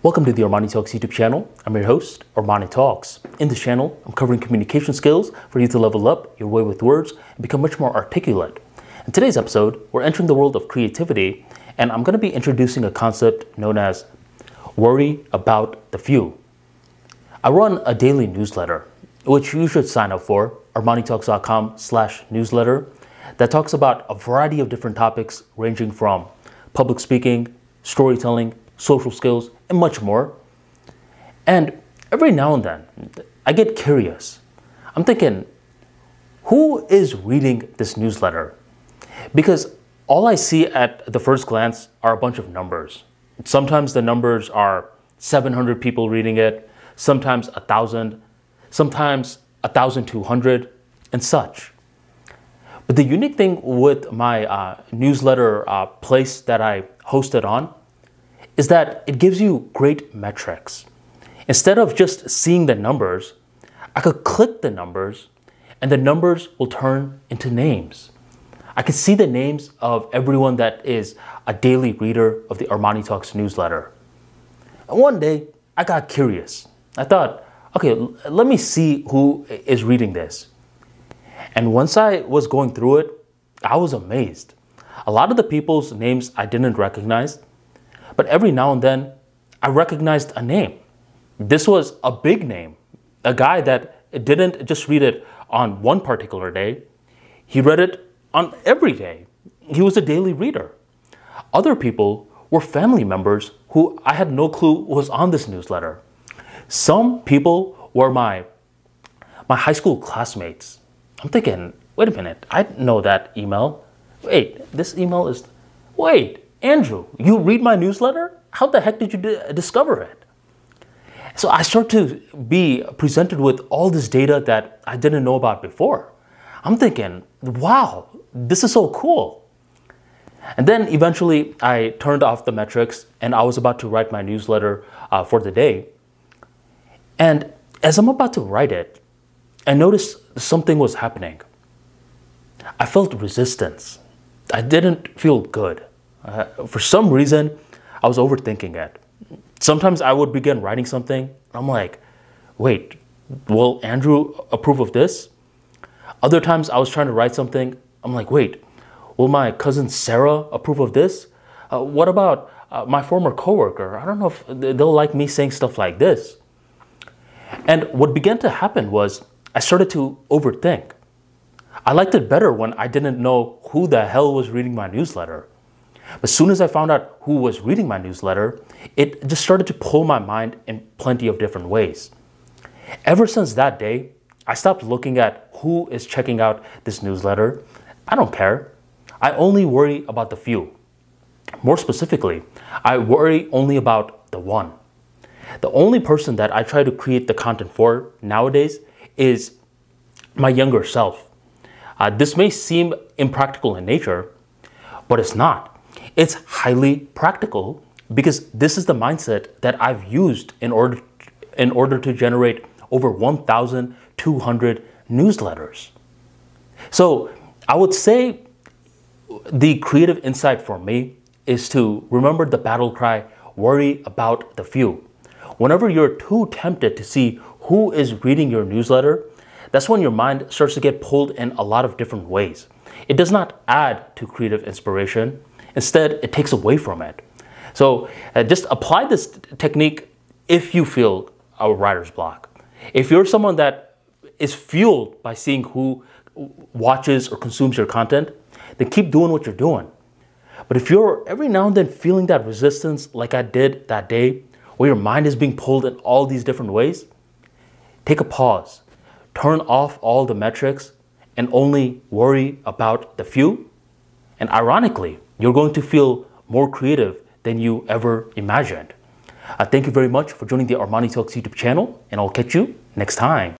Welcome to the ArmaniTalks YouTube channel. I'm your host, ArmaniTalks. In this channel, I'm covering communication skills for you to level up your way with words and become much more articulate. In today's episode, we're entering the world of creativity, and I'm going to be introducing a concept known as worry about the few. I run a daily newsletter, which you should sign up for, ArmaniTalks.com/newsletter, that talks about a variety of different topics ranging from public speaking, storytelling, social skills, and much more. And every now and then, I get curious. I'm thinking, who is reading this newsletter? Because all I see at the first glance are a bunch of numbers. Sometimes the numbers are 700 people reading it, sometimes 1,000, sometimes 1,200, and such. But the unique thing with my newsletter place that I hosted on is that it gives you great metrics. Instead of just seeing the numbers, I could click the numbers and the numbers will turn into names. I can see the names of everyone that is a daily reader of the ArmaniTalks newsletter. And one day, I got curious. I thought, okay, let me see who is reading this. And once I was going through it, I was amazed. A lot of the people's names I didn't recognize, but every now and then I recognized a name. This was a big name, a guy that didn't just read it on one particular day. He read it on every day. He was a daily reader. Other people were family members who I had no clue was on this newsletter. Some people were my high school classmates. I'm thinking, wait a minute, I know that email. Wait, this email is... Wait, Andrew, you read my newsletter? How the heck did you discover it? So I start to be presented with all this data that I didn't know about before. I'm thinking, wow, this is so cool. And then eventually I turned off the metrics and I was about to write my newsletter for the day. And as I'm about to write it, I noticed something was happening. I felt resistance. I didn't feel good. For some reason, I was overthinking it. Sometimes I would begin writing something. I'm like, wait, will Andrew approve of this? Other times I was trying to write something. I'm like, wait, will my cousin Sarah approve of this? What about my former coworker? I don't know if they'll like me saying stuff like this. And what began to happen was I started to overthink. I liked it better when I didn't know who the hell was reading my newsletter. But as soon as I found out who was reading my newsletter, it just started to pull my mind in plenty of different ways. Ever since that day, I stopped looking at who is checking out this newsletter. I don't care. I only worry about the few. More specifically, I worry only about the one. The only person that I try to create the content for nowadays is my younger self. This may seem impractical in nature, but it's not. It's highly practical because this is the mindset that I've used in order to generate over 1,200 newsletters. So I would say the creative insight for me is to remember the battle cry, worry about the few. Whenever you're too tempted to see who is reading your newsletter, that's when your mind starts to get pulled in a lot of different ways. It does not add to creative inspiration. Instead, it takes away from it. So just apply this technique if you feel a writer's block. If you're someone that is fueled by seeing who watches or consumes your content, then keep doing what you're doing. But if you're every now and then feeling that resistance like I did that day, where your mind is being pulled in all these different ways, take a pause, turn off all the metrics, and only worry about the few. And ironically, you're going to feel more creative than you ever imagined. Thank you very much for joining the ArmaniTalks YouTube channel, and I'll catch you next time.